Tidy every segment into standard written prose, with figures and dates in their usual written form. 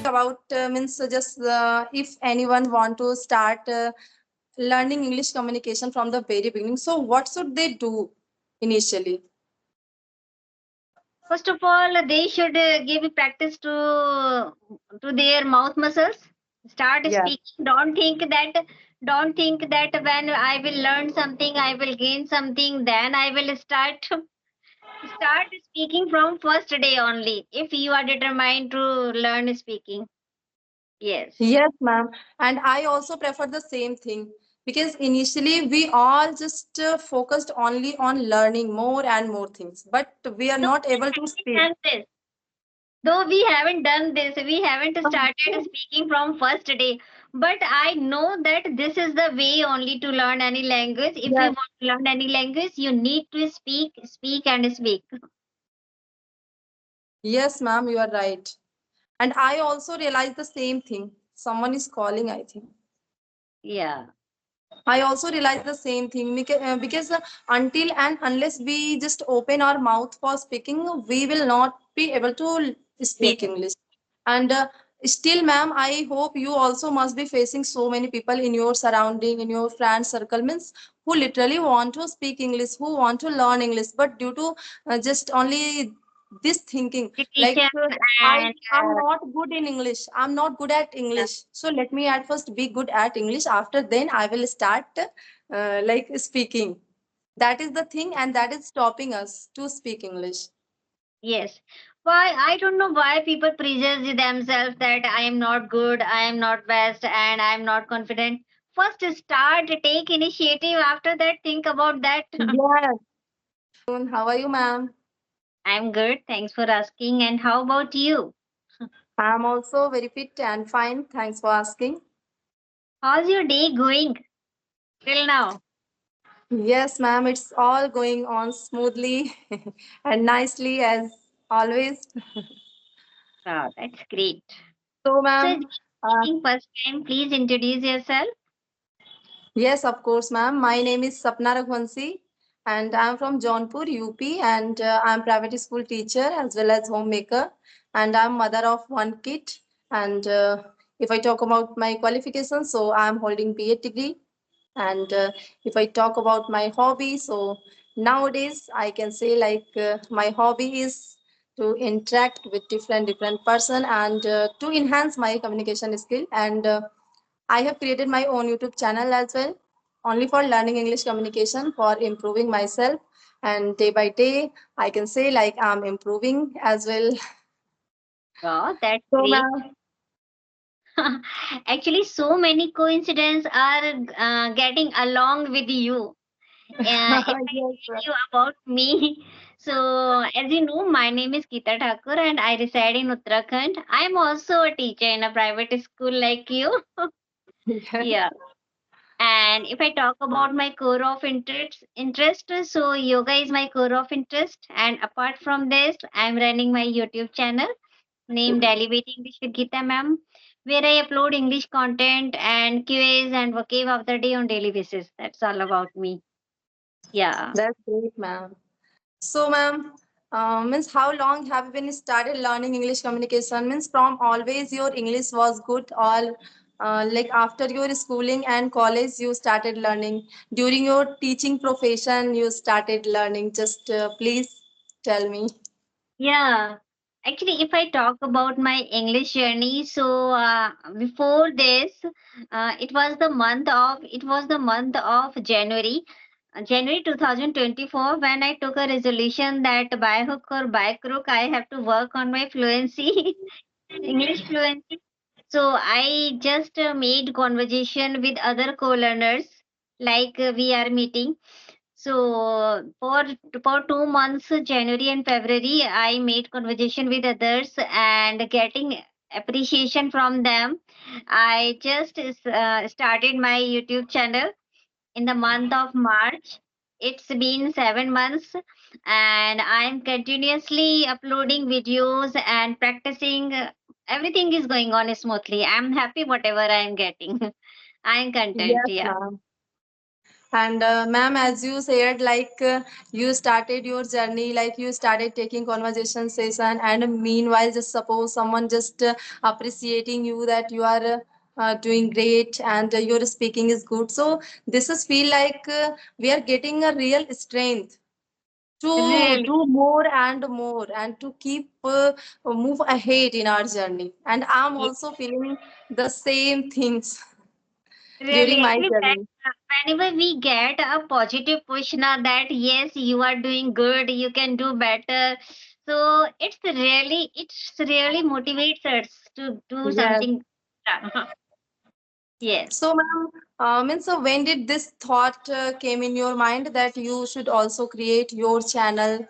about means just if anyone want to start learning English communication from the very beginning, so what should they do initially? First of all, they should give practice to their mouth muscles. Start Yeah. speaking. Don't think that when I will learn something, I will gain something. Then I will start speaking from first day only. If you are determined to learn speaking, yes, Yes, ma'am. And I also prefer the same thing because initially we all just focused only on learning more and more things, but we are though not we able to haven't speak. done this, we haven't started speaking from first day. But I know that this is the way only to learn any language. If you Yes, want to learn any language, you need to speak, and speak. yes, ma'am, you are right. And I also realized the same thing. Someone is calling, I think. Yeah. I also realized the same thing because until and unless we just open our mouth for speaking, we will not be able to speak Yes. English. And still, ma'am, I hope you also must be facing so many people in your surrounding, in your friend circle, means who literally want to speak English, who want to learn English, but due to just only this thinking, like Repetition I and am not good in English. I'm not good at English. So let me at first be good at English. After then I will start like speaking. That is the thing, and that is stopping us to speak English. yes. Why? I don't know why people prejudge themselves that I am not good, I am not best, and I am not confident. First, start, take initiative. After that, think about that. Yes. How are you, ma'am? I'm good. Thanks for asking. And how about you? I'm also very fit and fine. Thanks for asking. How's your day going till now? Yes, ma'am. It's all going on smoothly and nicely as always. Oh, that's great. So, So, ma'am, uh, meeting first time, please introduce yourself. yes, of course, ma'am. My name is Sapna Raghuvanshi, and I'm from Jaunpur, UP, and I'm private school teacher as well as homemaker, and I'm mother of one kid. And if I talk about my qualifications, so I'm holding BA degree. And if I talk about my hobby, so nowadays I can say like my hobby is to interact with different person and to enhance my communication skill and I have created my own YouTube channel as well, only for learning English communication, for improving myself. And day by day, I can say like I'm improving as well. Oh, that's So, great. ma'am, Actually, so many coincidences are getting along with you. If I yes, tell you about me, so as you know, my name is Geeta Thakur and I reside in Uttarakhand. I'm also a teacher in a private school like you. yes, Yeah. And if I talk about my core of interest, so yoga is my core of interest. And apart from this, I'm running my YouTube channel named Elevate English with Geeta Ma'am, where I upload English content and QAs and vocab of the day on daily basis. That's all about me. Yeah. that's great, ma'am. So, ma'am, means how long have you been started learning English communication? Means from always your English was good, or like after your schooling and college you started learning during your teaching profession you started learning. Just please tell me. Yeah. Actually, if I talk about my English journey, so before this, it was the month of January, January 2024, when I took a resolution that by hook or by crook, I have to work on my fluency, English fluency. So I just made conversation with other co-learners, like we are meeting. So for 2 months, January and February, I made conversation with others and getting appreciation from them. I just started my YouTube channel in the month of March. It's been 7 months, and I'm continuously uploading videos and practicing. Everything is going on smoothly. I'm happy whatever I'm getting. I'm content. Yes, Yeah. ma'am. And ma'am, as you said, you started your journey, like you started taking conversation session, and meanwhile, just suppose someone just appreciating you that you are doing great and your speaking is good. So this is feel like we are getting a real strength to Really, do more and more and to keep move ahead in our journey. And I'm yeah, also feeling the same things during really. my Actually, journey. whenever we get a positive push now that yes, you are doing good, you can do better. So it's really motivates us to do Yes. something. Yes. So, ma'am, means so when did this thought came in your mind that you should also create your channel?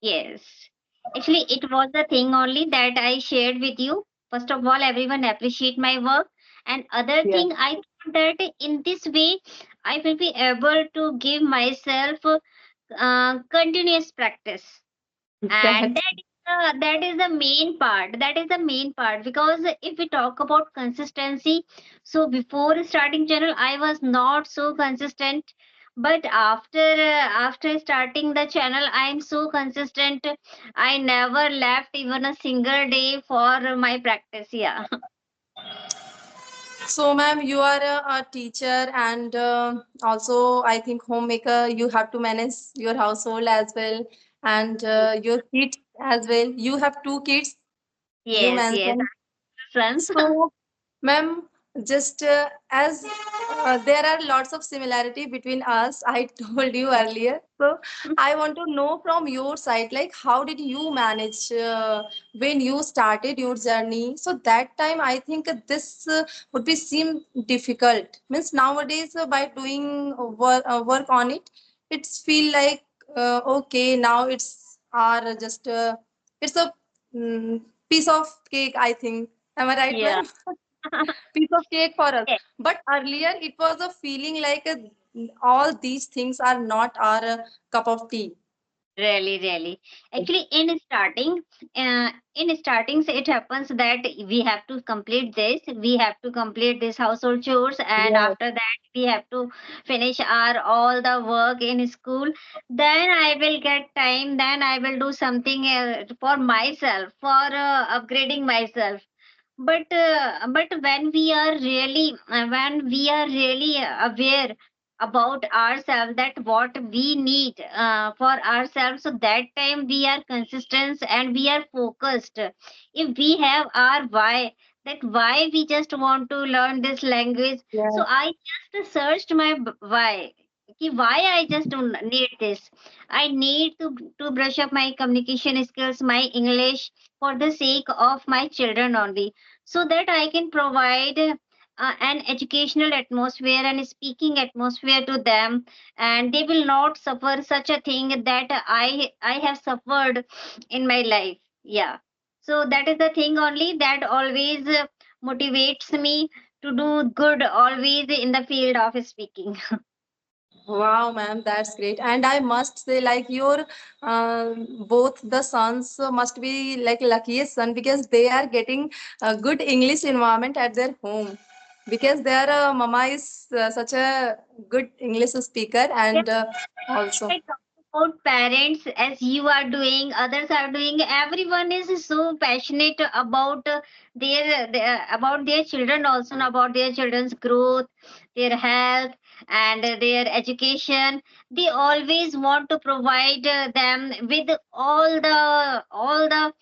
Yes. Actually, it was the thing only that I shared with you. First of all, everyone appreciate my work. And other Yes, thing, I thought that in this way, I will be able to give myself continuous practice. And that. that is the main part. That is the main part because if we talk about consistency, so before starting channel, I was not so consistent. But after starting the channel, I am so consistent. I never left even a single day for my practice. Yeah. So, ma'am, you are a teacher and also I think homemaker. You have to manage your household as well and your kids as well. You have two kids, you Yes, yes, mentioned. sons. So, ma'am, just as there are lots of similarity between us, I told you earlier. So, I want to know from your side, like, how did you manage when you started your journey? So that time, I think this would be seem difficult. Means nowadays, by doing work on it, it's feel like okay. Now it's our just it's a mm, piece of cake. I think. Am I right, Yeah. ma'am? Piece of cake for us. But earlier, it was a feeling like all these things are not our cup of tea. Really, really. Actually, in startings, it happens that we have to complete this. We have to complete this household chores, and Yes. after that, we have to finish our all the work in school. Then I will get time. Then I will do something for myself, for upgrading myself. But when we are really aware about ourselves, that what we need for ourselves, so that time we are consistent and we are focused. If we have our why, that why we just want to learn this language, so Yes. I just searched my why. Why I just don't need this. I need to brush up my communication skills, my English, for the sake of my children only, so that I can provide an educational atmosphere and speaking atmosphere to them, and they will not suffer such a thing that I have suffered in my life. Yeah. So that is the thing only that always motivates me to do good always in the field of speaking. Wow, ma'am, that's great. And I must say, like your both the sons must be like luckiest son because they are getting a good English environment at their home. Because their mama is such a good English speaker and also. I talk about parents as you are doing, others are doing. Everyone is so passionate about about their children, also and about their children's growth, their health, and their education. They always want to provide them with all the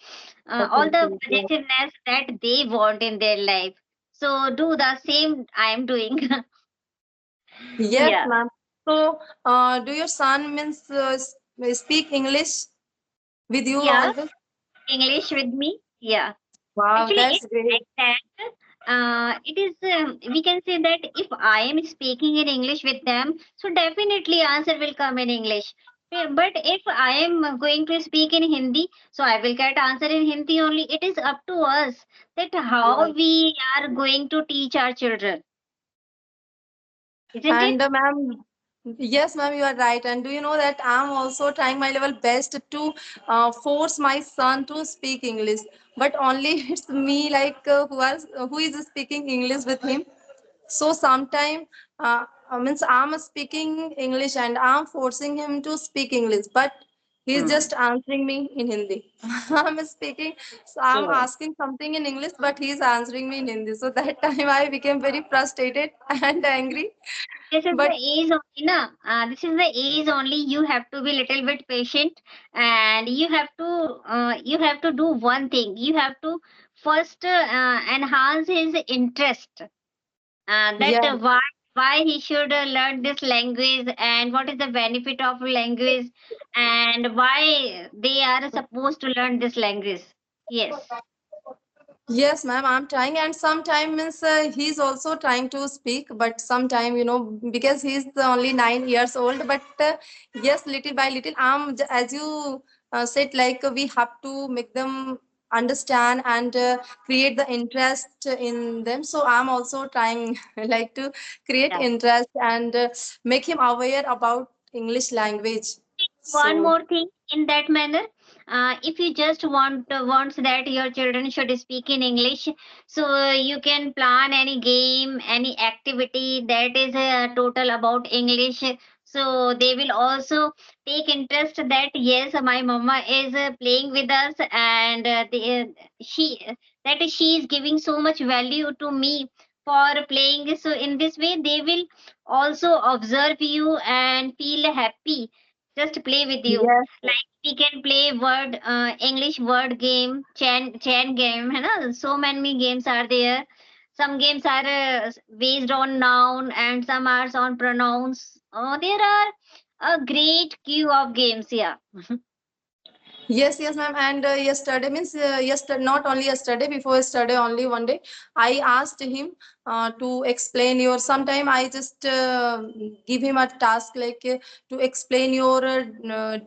Yeah. positiveness that they want in their life. So do the same I am doing. Yes, Yeah, ma'am. So, do your son means speak English with you yeah. always? English with me. Yeah. Wow, Actually, that's it's great. like that. It is. We can say that if I am speaking in English with them, so definitely answer will come in English. But if I am going to speak in Hindi, so I will get answer in Hindi only. It is up to us that how Yes. we are going to teach our children, isn't And it? ma'am, yes, ma'am, you are right. And do you know that I'm also trying my level best to force my son to speak English, but only it's me like who is speaking English with him. So sometime means I'm speaking English and I'm forcing him to speak English, but he's Hmm. just answering me in Hindi. I'm speaking, so I'm Yes. asking something in English, but he's answering me in Hindi. So that time I became very frustrated and angry. This is the But age only, na. This is the age only. You have to be little bit patient, and you have to do one thing. You have to first enhance his interest. That yeah, why he should learn this language, and what is the benefit of language, and why they are supposed to learn this language. Yes. yes, ma'am, I'm trying, and sometimes he's also trying to speak, but sometime, because he's only 9 years old. But yes, little by little, as you said, like we have to make them understand and create the interest in them. So I'm also trying, like to create Yeah. interest and make him aware about English language. One So more thing in that manner, if you just wants that your children should speak in English, so you can plan any game, any activity that is total about English, so they will also take interest that yes, my mama is playing with us, and she that she is giving so much value to me for playing. So in this way they will also observe you and feel happy, just play with you. yes, Like we can play word English word game, chain game, है ना? So many games are there. Some games are based on noun and some are on pronouns. There are a great queue of games. Yeah. yes, yes, ma'am. And yesterday means yesterday, not only yesterday, before yesterday, only one day, I asked him to explain your. Sometime I just give him a task like to explain your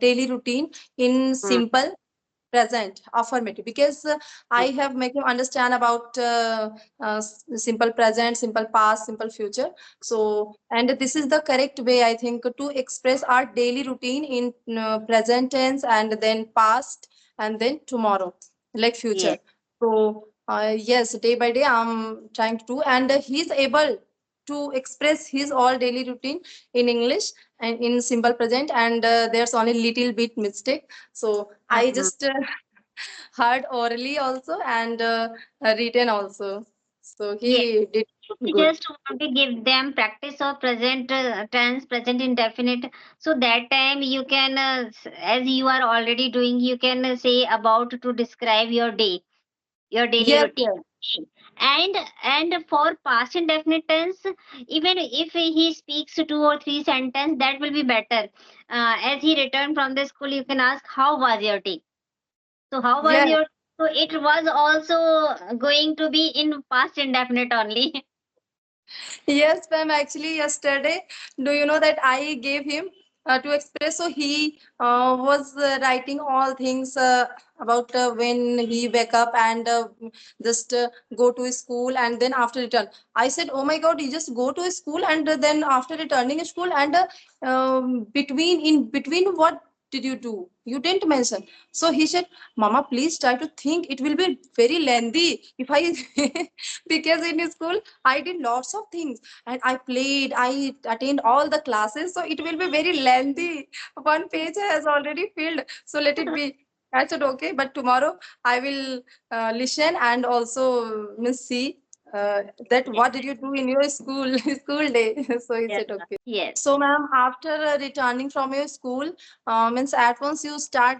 daily routine in Mm, simple present affirmative, because I mm, have make him understand about simple present, simple past, simple future. So, and this is the correct way, I think, to express our daily routine in present tense, and then past, and then tomorrow, like yes. future. So yes, day by day I'm trying to do, and he's able to express his all daily routine in English and in simple present, and there's only little bit mistake. So I Mhm. just heard orally also, and written also. So Yes. he did You good. just want to give them practice of present tense, present indefinite. So that time you can, as you are already doing, you can say about to describe your day, your daily Yes, routine. yes. and and for past indefinite tense, even if he speaks two or three sentences, that will be better. As he returned from the school, you can ask how was your day. So how was Yes. your, so it was also going to be in past indefinite only. Yes, ma'am. Actually, yesterday, do you know that I gave him to express? So he was writing all things about when he wake up and just go to his school, and then after return. I said, "Oh my God, you just go to his school, and then after returning school, and between in between what did you do? You didn't mention." So he said, "Mama, please try to think. It will be very lengthy if I because in school I did lots of things, and I played, I attained all the classes, so it will be very lengthy. One page has already filled, so let it be." I said, okay, but tomorrow I will listen and also see that what did you do in your school school day. So he Yeah. said, okay. Yes. So, ma'am, after returning from your school, means at once you start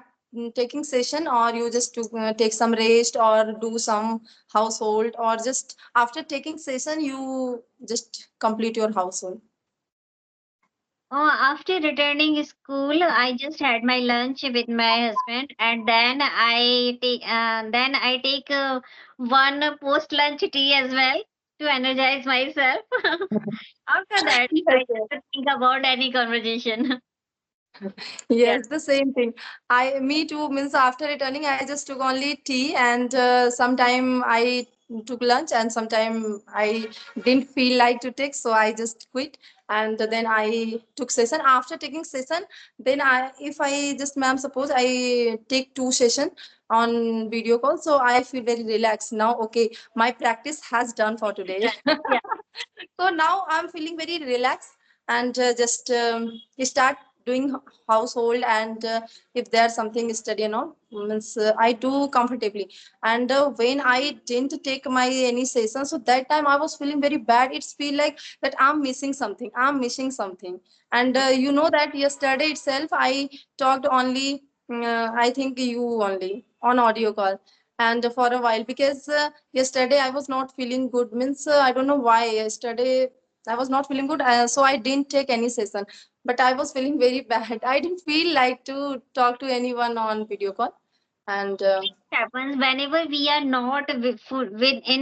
taking session, or you just to take some rest or do some household, or just after taking session you just complete your household. After returning school, I just had my lunch with my husband, and then I take one post lunch tea as well to energize myself. After that, Yes, I yes. just think about any conversation. Yeah. Yes, the same thing. Me too. Means after returning, I just took only tea, and sometime I took lunch, and sometime I didn't feel like to take, so I just quit. And then I took session. After taking session, then if I just, ma'am, suppose I take two session on video call, so I feel very relaxed now. Okay, my practice has done for today. Yeah. So now I'm feeling very relaxed. and just start doing household, and if there's something study, means I do comfortably. And when I didn't take my any session, so that time I was feeling very bad. It's feel like that I'm missing something. And that yesterday itself I talked only, I think you only on audio call, and for a while, because yesterday I was not feeling good, means I don't know why yesterday I was not feeling good, so I didn't take any session. But I was feeling very bad. I didn't feel like to talk to anyone on video call. And Happens whenever we are not in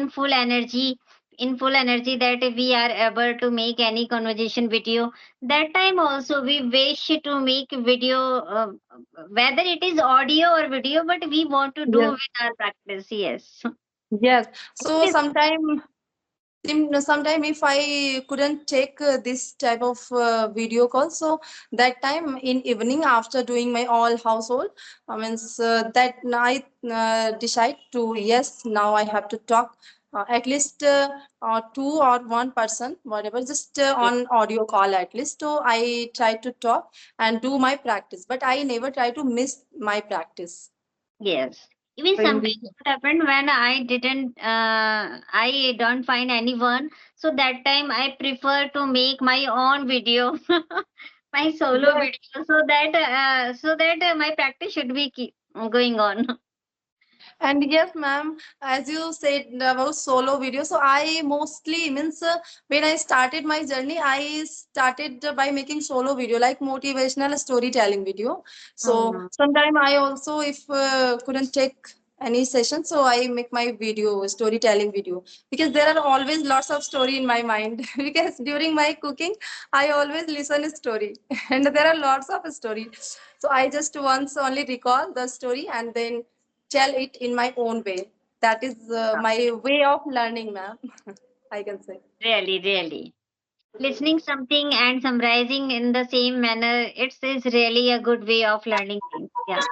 full energy that we are able to make any conversation video. That time also we wish to make video, whether it is audio or video, but we want to do yes, with our practice. Yes. yes. What So is sometime if I couldn't take this type of video call, so that time in evening after doing my all household, I means that night decide to, yes, now I have to talk at least two or one person, whatever, just on audio call at least. So I try to talk and do my practice, but I never try to miss my practice. Yes. Even So in sometimes what happened when I don't find anyone. So that time I prefer to make my own video, my solo the video, so that my practice should be going on. And yes, ma'am, as you said about solo video, so I mostly means when I started my journey, I started by making solo video like motivational storytelling video. So Mm, sometime I also, if couldn't take any session, so I make my video storytelling video, because there are always lots of story in my mind because during my cooking I always listen a story and there are lots of story. So I just once only recall the story and then tell it in my own way. That is my way of learning, ma'am. I can say. really, really. Listening something and summarizing in the same manner, it's is really a good way of learning things. Yeah.